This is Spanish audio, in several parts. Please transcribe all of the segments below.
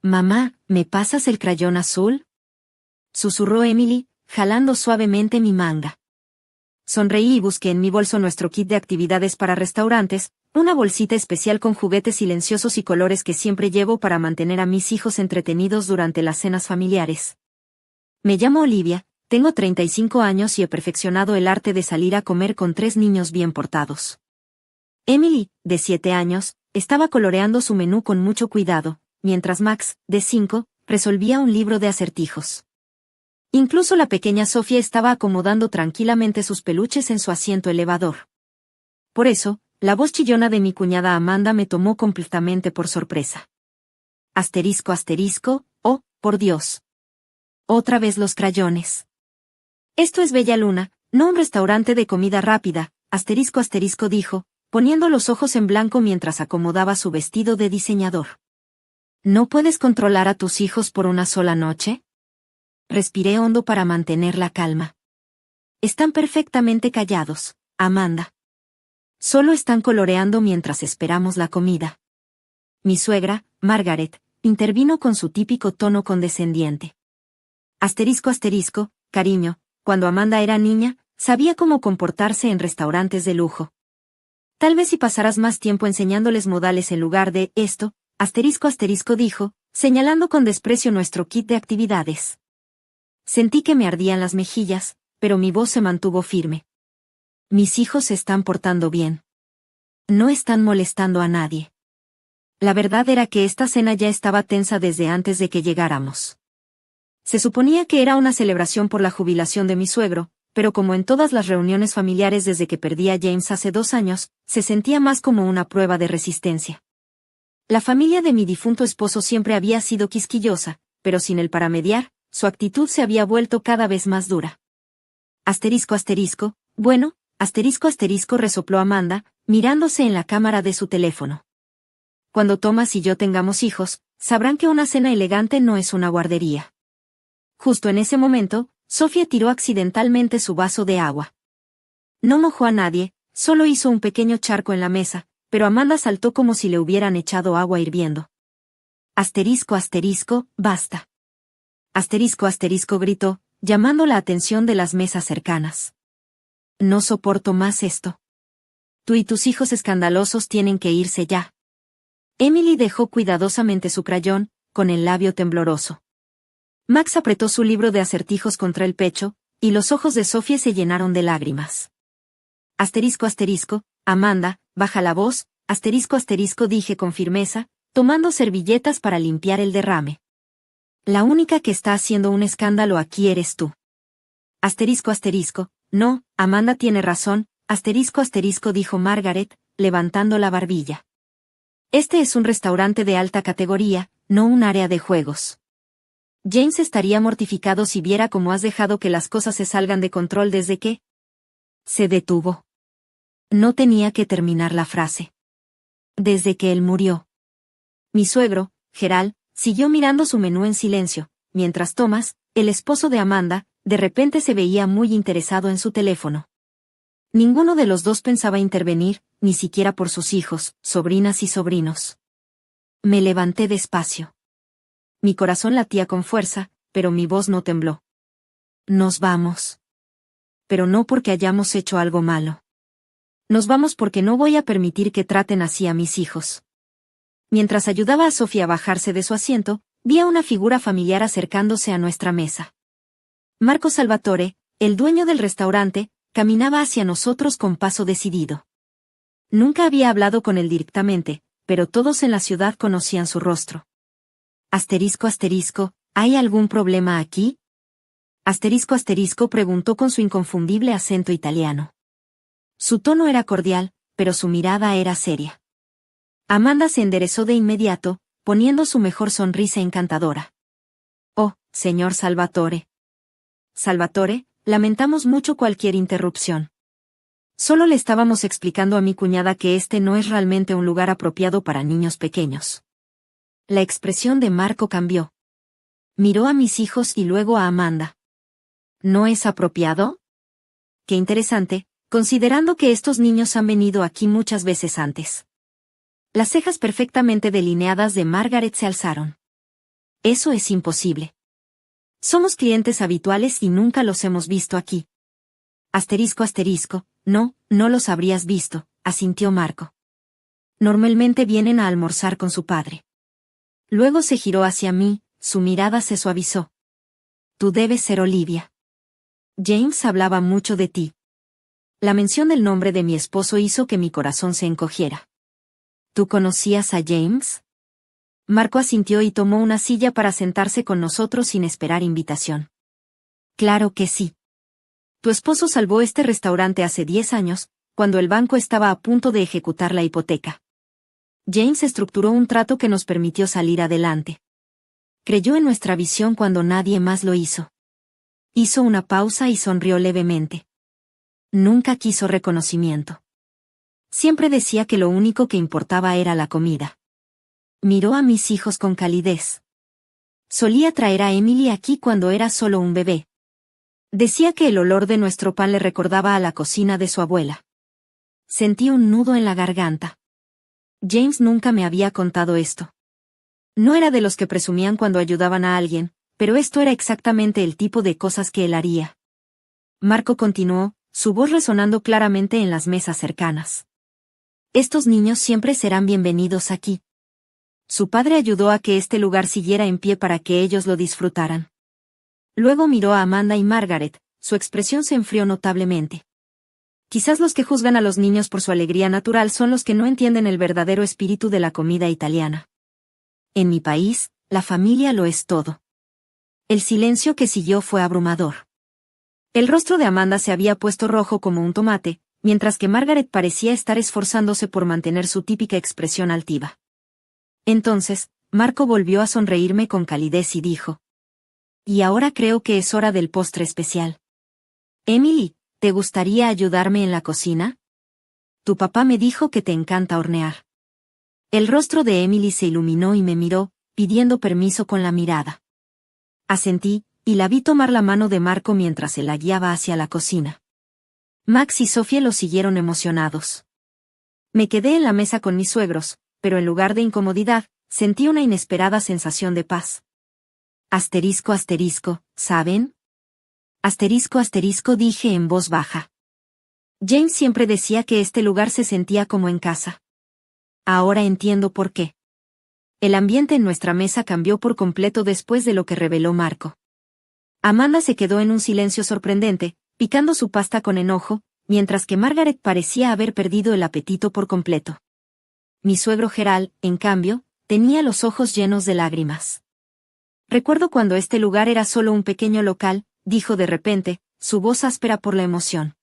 Mamá, ¿me pasas el crayón azul? Susurró Emily, jalando suavemente mi manga. Sonreí y busqué en mi bolso nuestro kit de actividades para restaurantes, una bolsita especial con juguetes silenciosos y colores que siempre llevo para mantener a mis hijos entretenidos durante las cenas familiares. Me llamo Olivia, tengo 35 años y he perfeccionado el arte de salir a comer con 3 niños bien portados. Emily, de 7 años, estaba coloreando su menú con mucho cuidado, mientras Max, de 5, resolvía un libro de acertijos. Incluso la pequeña Sofía estaba acomodando tranquilamente sus peluches en su asiento elevador. Por eso, la voz chillona de mi cuñada Amanda me tomó completamente por sorpresa. Asterisco asterisco, oh, por Dios. Otra vez los crayones. Esto es Bella Luna, no un restaurante de comida rápida, asterisco asterisco dijo, poniendo los ojos en blanco mientras acomodaba su vestido de diseñador. ¿No puedes controlar a tus hijos por una sola noche? Respiré hondo para mantener la calma. Están perfectamente callados, Amanda. Solo están coloreando mientras esperamos la comida. Mi suegra, Margaret, intervino con su típico tono condescendiente. Asterisco asterisco, cariño, cuando Amanda era niña, sabía cómo comportarse en restaurantes de lujo. Tal vez si pasaras más tiempo enseñándoles modales en lugar de esto, asterisco asterisco dijo, señalando con desprecio nuestro kit de actividades. Sentí que me ardían las mejillas, pero mi voz se mantuvo firme. Mis hijos se están portando bien. No están molestando a nadie. La verdad era que esta cena ya estaba tensa desde antes de que llegáramos. Se suponía que era una celebración por la jubilación de mi suegro, pero como en todas las reuniones familiares desde que perdí a James hace 2 años, se sentía más como una prueba de resistencia. La familia de mi difunto esposo siempre había sido quisquillosa, pero sin él para mediar, su actitud se había vuelto cada vez más dura. Asterisco asterisco, bueno, asterisco asterisco resopló Amanda, mirándose en la cámara de su teléfono. Cuando Thomas y yo tengamos hijos, sabrán que una cena elegante no es una guardería. Justo en ese momento, Sofía tiró accidentalmente su vaso de agua. No mojó a nadie, solo hizo un pequeño charco en la mesa, pero Amanda saltó como si le hubieran echado agua hirviendo. Asterisco asterisco, basta. Asterisco asterisco gritó, llamando la atención de las mesas cercanas. No soporto más esto. Tú y tus hijos escandalosos tienen que irse ya. Emily dejó cuidadosamente su crayón, con el labio tembloroso. Max apretó su libro de acertijos contra el pecho, y los ojos de Sofía se llenaron de lágrimas. Asterisco asterisco, Amanda, baja la voz, asterisco asterisco dije con firmeza, tomando servilletas para limpiar el derrame. La única que está haciendo un escándalo aquí eres tú. Asterisco asterisco, no, Amanda tiene razón, asterisco asterisco dijo Margaret, levantando la barbilla. Este es un restaurante de alta categoría, no un área de juegos. James estaría mortificado si viera cómo has dejado que las cosas se salgan de control desde que... Se detuvo. No tenía que terminar la frase. Desde que él murió. Mi suegro, Gerald, siguió mirando su menú en silencio, mientras Thomas, el esposo de Amanda, de repente se veía muy interesado en su teléfono. Ninguno de los dos pensaba intervenir, ni siquiera por sus hijos, sobrinas y sobrinos. Me levanté despacio. Mi corazón latía con fuerza, pero mi voz no tembló. Nos vamos. Pero no porque hayamos hecho algo malo. Nos vamos porque no voy a permitir que traten así a mis hijos. Mientras ayudaba a Sofía a bajarse de su asiento, vi a una figura familiar acercándose a nuestra mesa. Marco Salvatore, el dueño del restaurante, caminaba hacia nosotros con paso decidido. Nunca había hablado con él directamente, pero todos en la ciudad conocían su rostro. Asterisco asterisco, ¿hay algún problema aquí? Asterisco asterisco preguntó con su inconfundible acento italiano. Su tono era cordial, pero su mirada era seria. Amanda se enderezó de inmediato, poniendo su mejor sonrisa encantadora. Oh, señor Salvatore. Salvatore, lamentamos mucho cualquier interrupción. Solo le estábamos explicando a mi cuñada que este no es realmente un lugar apropiado para niños pequeños. La expresión de Marco cambió. Miró a mis hijos y luego a Amanda. ¿No es apropiado? Qué interesante, considerando que estos niños han venido aquí muchas veces antes. Las cejas perfectamente delineadas de Margaret se alzaron. Eso es imposible. Somos clientes habituales y nunca los hemos visto aquí. Asterisco asterisco, no, no los habrías visto, asintió Marco. Normalmente vienen a almorzar con su padre. Luego se giró hacia mí, su mirada se suavizó. Tú debes ser Olivia. James hablaba mucho de ti. La mención del nombre de mi esposo hizo que mi corazón se encogiera. ¿Tú conocías a James? Marco asintió y tomó una silla para sentarse con nosotros sin esperar invitación. Claro que sí. Tu esposo salvó este restaurante hace 10 años, cuando el banco estaba a punto de ejecutar la hipoteca. James estructuró un trato que nos permitió salir adelante. Creyó en nuestra visión cuando nadie más lo hizo. Hizo una pausa y sonrió levemente. Nunca quiso reconocimiento. Siempre decía que lo único que importaba era la comida. Miró a mis hijos con calidez. Solía traer a Emily aquí cuando era solo un bebé. Decía que el olor de nuestro pan le recordaba a la cocina de su abuela. Sentí un nudo en la garganta. James nunca me había contado esto. No era de los que presumían cuando ayudaban a alguien, pero esto era exactamente el tipo de cosas que él haría. Marco continuó, su voz resonando claramente en las mesas cercanas. Estos niños siempre serán bienvenidos aquí. Su padre ayudó a que este lugar siguiera en pie para que ellos lo disfrutaran. Luego miró a Amanda y Margaret, su expresión se enfrió notablemente. Quizás los que juzgan a los niños por su alegría natural son los que no entienden el verdadero espíritu de la comida italiana. En mi país, la familia lo es todo. El silencio que siguió fue abrumador. El rostro de Amanda se había puesto rojo como un tomate, mientras que Margaret parecía estar esforzándose por mantener su típica expresión altiva. Entonces, Marco volvió a sonreírme con calidez y dijo: Y ahora creo que es hora del postre especial. Emily, ¿te gustaría ayudarme en la cocina? Tu papá me dijo que te encanta hornear. El rostro de Emily se iluminó y me miró, pidiendo permiso con la mirada. Asentí, y la vi tomar la mano de Marco mientras se la guiaba hacia la cocina. Max y Sofía lo siguieron emocionados. Me quedé en la mesa con mis suegros, pero en lugar de incomodidad, sentí una inesperada sensación de paz. Asterisco asterisco, ¿saben? Asterisco asterisco, dije en voz baja. James siempre decía que este lugar se sentía como en casa. Ahora entiendo por qué. El ambiente en nuestra mesa cambió por completo después de lo que reveló Marco. Amanda se quedó en un silencio sorprendente, picando su pasta con enojo, mientras que Margaret parecía haber perdido el apetito por completo. Mi suegro Gerald, en cambio, tenía los ojos llenos de lágrimas. Recuerdo cuando este lugar era solo un pequeño local, dijo de repente, su voz áspera por la emoción.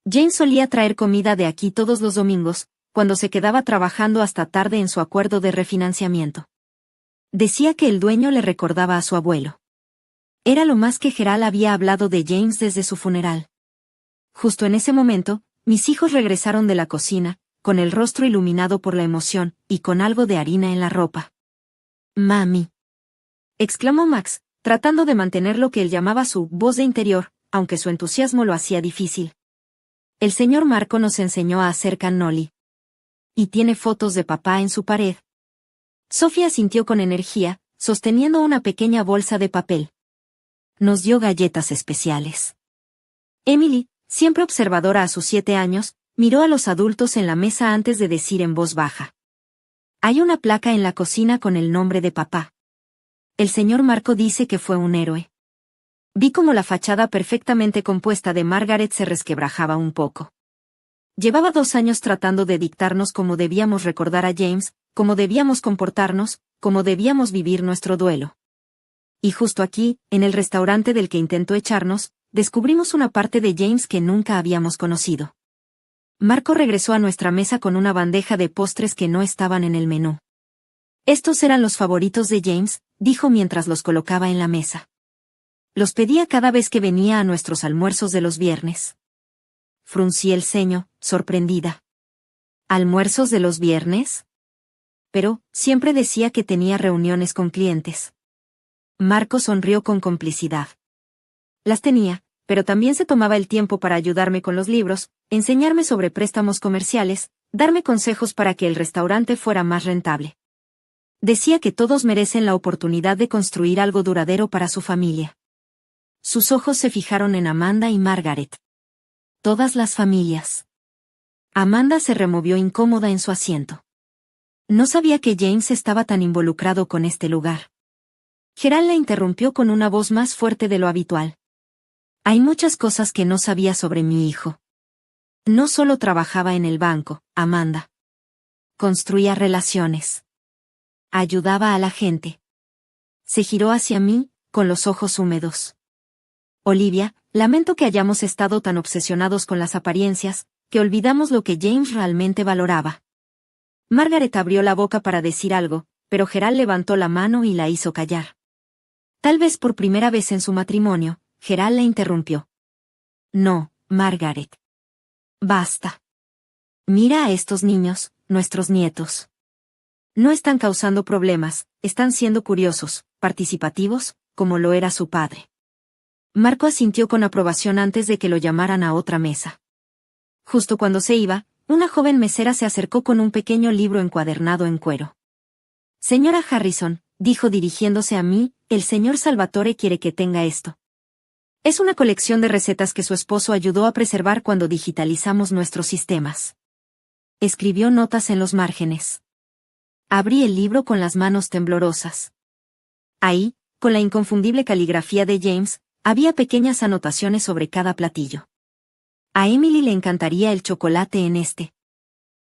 James solía traer comida de aquí todos los domingos, cuando se quedaba trabajando hasta tarde en su acuerdo de refinanciamiento. Decía que el dueño le recordaba a su abuelo. Era lo más que Gerald había hablado de James desde su funeral. Justo en ese momento, mis hijos regresaron de la cocina, con el rostro iluminado por la emoción, y con algo de harina en la ropa. «Mami», exclamó Max, tratando de mantener lo que él llamaba su voz de interior, aunque su entusiasmo lo hacía difícil. El señor Marco nos enseñó a hacer cannoli. Y tiene fotos de papá en su pared. Sofía asintió con energía, sosteniendo una pequeña bolsa de papel. Nos dio galletas especiales. Emily, siempre observadora a sus 7 años, miró a los adultos en la mesa antes de decir en voz baja: Hay una placa en la cocina con el nombre de papá. El señor Marco dice que fue un héroe. Vi cómo la fachada perfectamente compuesta de Margaret se resquebrajaba un poco. Llevaba 2 años tratando de dictarnos cómo debíamos recordar a James, cómo debíamos comportarnos, cómo debíamos vivir nuestro duelo. Y justo aquí, en el restaurante del que intentó echarnos, descubrimos una parte de James que nunca habíamos conocido. Marco regresó a nuestra mesa con una bandeja de postres que no estaban en el menú. Estos eran los favoritos de James, dijo mientras los colocaba en la mesa. Los pedía cada vez que venía a nuestros almuerzos de los viernes. Fruncí el ceño, sorprendida. ¿Almuerzos de los viernes? Pero, siempre decía que tenía reuniones con clientes. Marco sonrió con complicidad. Las tenía, pero también se tomaba el tiempo para ayudarme con los libros, enseñarme sobre préstamos comerciales, darme consejos para que el restaurante fuera más rentable. Decía que todos merecen la oportunidad de construir algo duradero para su familia. Sus ojos se fijaron en Amanda y Margaret. Todas las familias. Amanda se removió incómoda en su asiento. No sabía que James estaba tan involucrado con este lugar. Gerald la interrumpió con una voz más fuerte de lo habitual. Hay muchas cosas que no sabía sobre mi hijo. No solo trabajaba en el banco, Amanda. Construía relaciones. Ayudaba a la gente. Se giró hacia mí, con los ojos húmedos. Olivia, lamento que hayamos estado tan obsesionados con las apariencias, que olvidamos lo que James realmente valoraba. Margaret abrió la boca para decir algo, pero Gerald levantó la mano y la hizo callar. Tal vez por primera vez en su matrimonio, Gerald la interrumpió. No, Margaret. Basta. Mira a estos niños, nuestros nietos. No están causando problemas, están siendo curiosos, participativos, como lo era su padre. Marco asintió con aprobación antes de que lo llamaran a otra mesa. Justo cuando se iba, una joven mesera se acercó con un pequeño libro encuadernado en cuero. Señora Harrison, dijo dirigiéndose a mí, el señor Salvatore quiere que tenga esto. Es una colección de recetas que su esposo ayudó a preservar cuando digitalizamos nuestros sistemas. Escribió notas en los márgenes. Abrí el libro con las manos temblorosas. Ahí, con la inconfundible caligrafía de James, había pequeñas anotaciones sobre cada platillo. A Emily le encantaría el chocolate en este.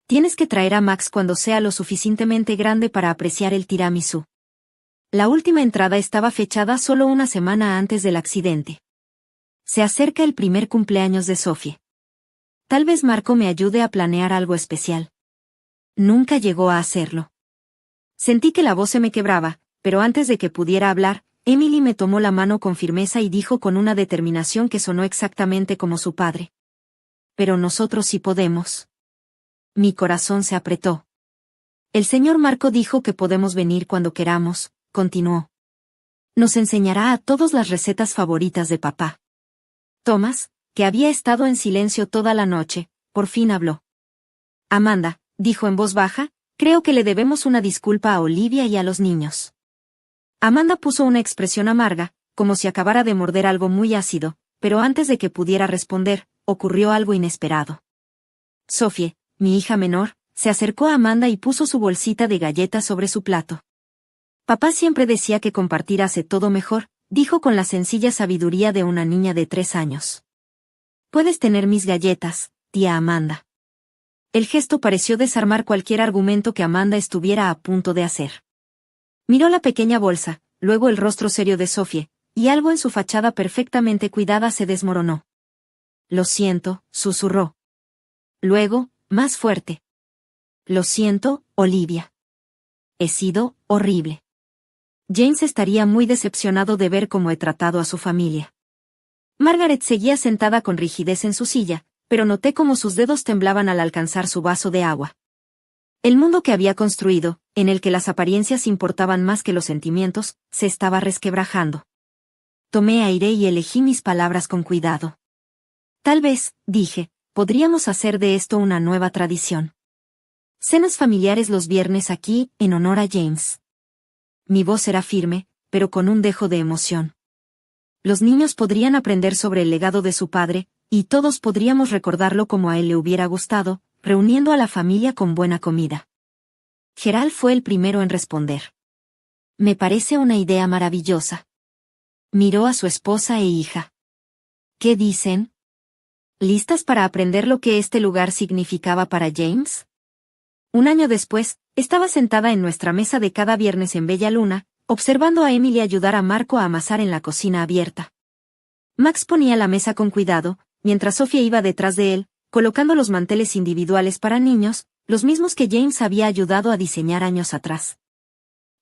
Tienes que traer a Max cuando sea lo suficientemente grande para apreciar el tiramisú. La última entrada estaba fechada solo una semana antes del accidente. Se acerca el primer cumpleaños de Sophie. Tal vez Marco me ayude a planear algo especial. Nunca llegó a hacerlo. Sentí que la voz se me quebraba, pero antes de que pudiera hablar, Emily me tomó la mano con firmeza y dijo con una determinación que sonó exactamente como su padre. Pero nosotros sí podemos. Mi corazón se apretó. El señor Marco dijo que podemos venir cuando queramos, continuó. Nos enseñará a todos las recetas favoritas de papá. Thomas, que había estado en silencio toda la noche, por fin habló. Amanda, dijo en voz baja, creo que le debemos una disculpa a Olivia y a los niños. Amanda puso una expresión amarga, como si acabara de morder algo muy ácido, pero antes de que pudiera responder, ocurrió algo inesperado. Sophie, mi hija menor, se acercó a Amanda y puso su bolsita de galletas sobre su plato. Papá siempre decía que compartir hace todo mejor, dijo con la sencilla sabiduría de una niña de 3 años. Puedes tener mis galletas, tía Amanda. El gesto pareció desarmar cualquier argumento que Amanda estuviera a punto de hacer. Miró la pequeña bolsa, luego el rostro serio de Sophie, y algo en su fachada perfectamente cuidada se desmoronó. Lo siento, susurró. Luego, más fuerte. Lo siento, Olivia. He sido horrible. James estaría muy decepcionado de ver cómo he tratado a su familia. Margaret seguía sentada con rigidez en su silla, pero noté cómo sus dedos temblaban al alcanzar su vaso de agua. El mundo que había construido, en el que las apariencias importaban más que los sentimientos, se estaba resquebrajando. Tomé aire y elegí mis palabras con cuidado. Tal vez, dije, podríamos hacer de esto una nueva tradición. Cenas familiares los viernes aquí, en honor a James. Mi voz era firme, pero con un dejo de emoción. Los niños podrían aprender sobre el legado de su padre, y todos podríamos recordarlo como a él le hubiera gustado, reuniendo a la familia con buena comida. Gerald fue el primero en responder. Me parece una idea maravillosa. Miró a su esposa e hija. ¿Qué dicen? ¿Listas para aprender lo que este lugar significaba para James? Un año después, estaba sentada en nuestra mesa de cada viernes en Bella Luna, observando a Emily ayudar a Marco a amasar en la cocina abierta. Max ponía la mesa con cuidado, mientras Sophie iba detrás de él, colocando los manteles individuales para niños, los mismos que James había ayudado a diseñar años atrás.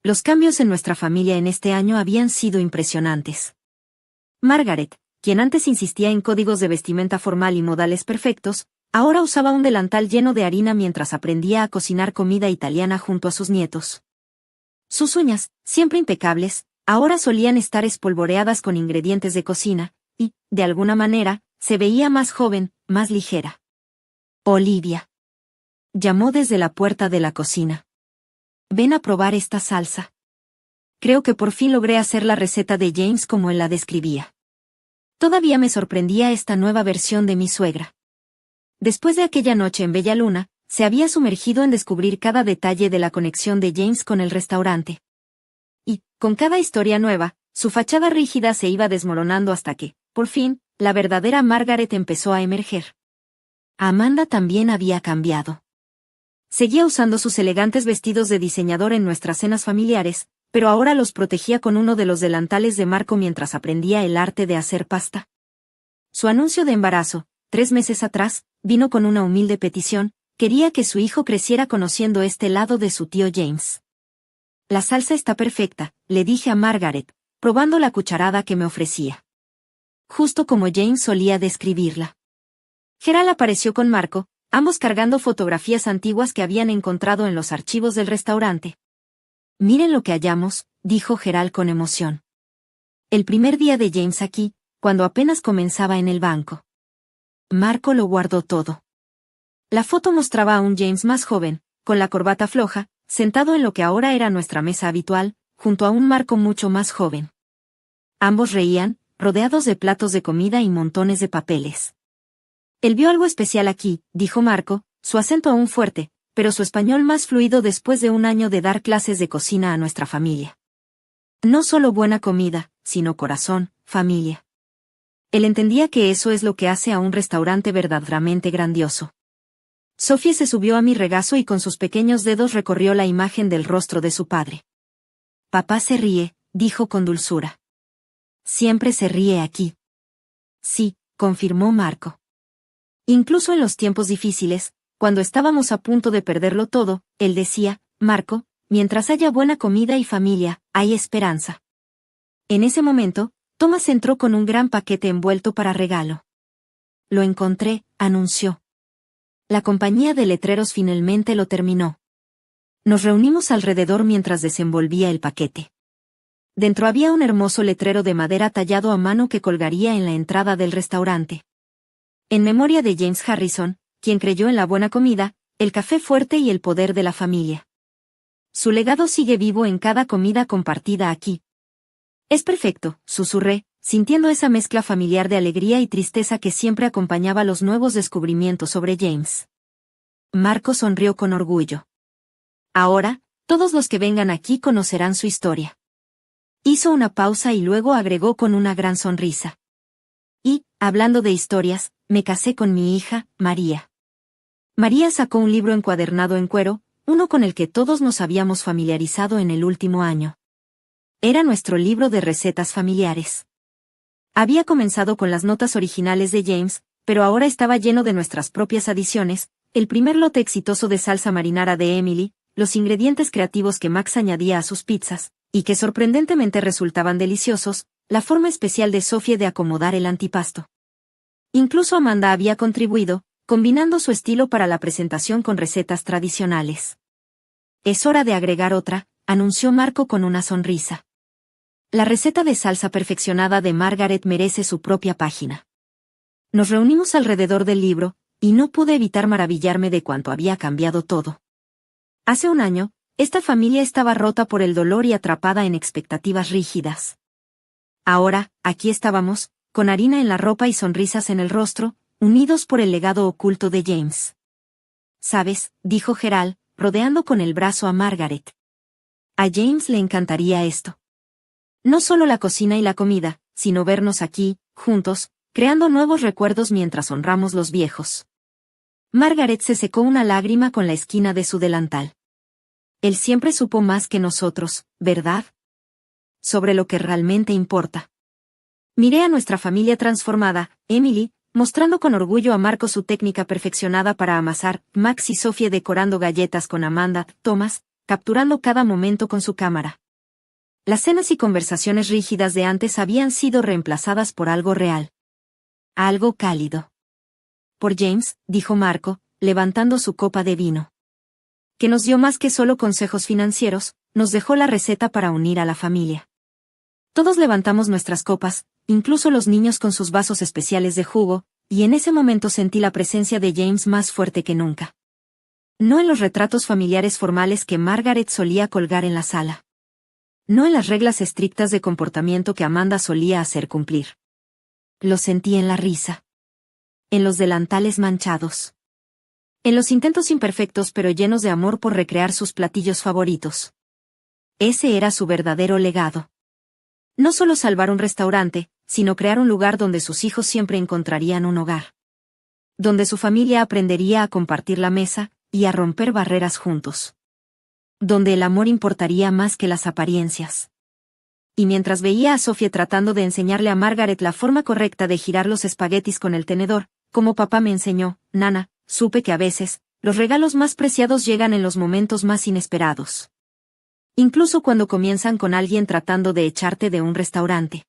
Los cambios en nuestra familia en este año habían sido impresionantes. Margaret, quien antes insistía en códigos de vestimenta formal y modales perfectos, ahora usaba un delantal lleno de harina mientras aprendía a cocinar comida italiana junto a sus nietos. Sus uñas, siempre impecables, ahora solían estar espolvoreadas con ingredientes de cocina, y, de alguna manera, se veía más joven, más ligera. Olivia. Llamó desde la puerta de la cocina. Ven a probar esta salsa. Creo que por fin logré hacer la receta de James como él la describía. Todavía me sorprendía esta nueva versión de mi suegra. Después de aquella noche en Bella Luna, se había sumergido en descubrir cada detalle de la conexión de James con el restaurante. Y, con cada historia nueva, su fachada rígida se iba desmoronando hasta que, por fin, la verdadera Margaret empezó a emerger. Amanda también había cambiado. Seguía usando sus elegantes vestidos de diseñador en nuestras cenas familiares, pero ahora los protegía con uno de los delantales de Marco mientras aprendía el arte de hacer pasta. Su anuncio de embarazo, 3 meses atrás, vino con una humilde petición: quería que su hijo creciera conociendo este lado de su tío James. La salsa está perfecta, le dije a Margaret, probando la cucharada que me ofrecía. Justo como James solía describirla. Gerald apareció con Marco, ambos cargando fotografías antiguas que habían encontrado en los archivos del restaurante. Miren lo que hallamos, dijo Gerald con emoción. El primer día de James aquí, cuando apenas comenzaba en el banco. Marco lo guardó todo. La foto mostraba a un James más joven, con la corbata floja, sentado en lo que ahora era nuestra mesa habitual, junto a un Marco mucho más joven. Ambos reían, rodeados de platos de comida y montones de papeles. Él vio algo especial aquí, dijo Marco, su acento aún fuerte, pero su español más fluido después de un año de dar clases de cocina a nuestra familia. No solo buena comida, sino corazón, familia. Él entendía que eso es lo que hace a un restaurante verdaderamente grandioso. Sophie se subió a mi regazo y con sus pequeños dedos recorrió la imagen del rostro de su padre. Papá se ríe, dijo con dulzura. Siempre se ríe aquí. Sí, confirmó Marco. Incluso en los tiempos difíciles, cuando estábamos a punto de perderlo todo, él decía: Marco, mientras haya buena comida y familia, hay esperanza. En ese momento, Thomas entró con un gran paquete envuelto para regalo. Lo encontré, anunció. La compañía de letreros finalmente lo terminó. Nos reunimos alrededor mientras desenvolvía el paquete. Dentro había un hermoso letrero de madera tallado a mano que colgaría en la entrada del restaurante. En memoria de James Harrison, quien creyó en la buena comida, el café fuerte y el poder de la familia. Su legado sigue vivo en cada comida compartida aquí. Es perfecto, susurré, sintiendo esa mezcla familiar de alegría y tristeza que siempre acompañaba los nuevos descubrimientos sobre James. Marco sonrió con orgullo. Ahora, todos los que vengan aquí conocerán su historia. Hizo una pausa y luego agregó con una gran sonrisa. Y, hablando de historias, me casé con mi hija, María. María sacó un libro encuadernado en cuero, uno con el que todos nos habíamos familiarizado en el último año. Era nuestro libro de recetas familiares. Había comenzado con las notas originales de James, pero ahora estaba lleno de nuestras propias adiciones, el primer lote exitoso de salsa marinara de Emily, los ingredientes creativos que Max añadía a sus pizzas, y que sorprendentemente resultaban deliciosos, la forma especial de Sophie de acomodar el antipasto. Incluso Amanda había contribuido, combinando su estilo para la presentación con recetas tradicionales. Es hora de agregar otra, anunció Marco con una sonrisa. La receta de salsa perfeccionada de Margaret merece su propia página. Nos reunimos alrededor del libro, y no pude evitar maravillarme de cuánto había cambiado todo. Hace un año, esta familia estaba rota por el dolor y atrapada en expectativas rígidas. Ahora, aquí estábamos, con harina en la ropa y sonrisas en el rostro, unidos por el legado oculto de James. ¿Sabes?, dijo Gerald, rodeando con el brazo a Margaret. A James le encantaría esto. No solo la cocina y la comida, sino vernos aquí, juntos, creando nuevos recuerdos mientras honramos los viejos. Margaret se secó una lágrima con la esquina de su delantal. Él siempre supo más que nosotros, ¿verdad? Sobre lo que realmente importa. Miré a nuestra familia transformada, Emily, mostrando con orgullo a Marco su técnica perfeccionada para amasar, Max y Sophie decorando galletas con Amanda, Thomas, capturando cada momento con su cámara. Las cenas y conversaciones rígidas de antes habían sido reemplazadas por algo real. Algo cálido. Por James, dijo Marco, levantando su copa de vino. Que nos dio más que solo consejos financieros, nos dejó la receta para unir a la familia. Todos levantamos nuestras copas, incluso los niños con sus vasos especiales de jugo, y en ese momento sentí la presencia de James más fuerte que nunca. No en los retratos familiares formales que Margaret solía colgar en la sala. No en las reglas estrictas de comportamiento que Amanda solía hacer cumplir. Lo sentí en la risa. En los delantales manchados. En los intentos imperfectos pero llenos de amor por recrear sus platillos favoritos. Ese era su verdadero legado. No solo salvar un restaurante, sino crear un lugar donde sus hijos siempre encontrarían un hogar. Donde su familia aprendería a compartir la mesa, y a romper barreras juntos. Donde el amor importaría más que las apariencias. Y mientras veía a Sophie tratando de enseñarle a Margaret la forma correcta de girar los espaguetis con el tenedor, como papá me enseñó, Nana, supe que a veces, los regalos más preciados llegan en los momentos más inesperados. Incluso cuando comienzan con alguien tratando de echarte de un restaurante.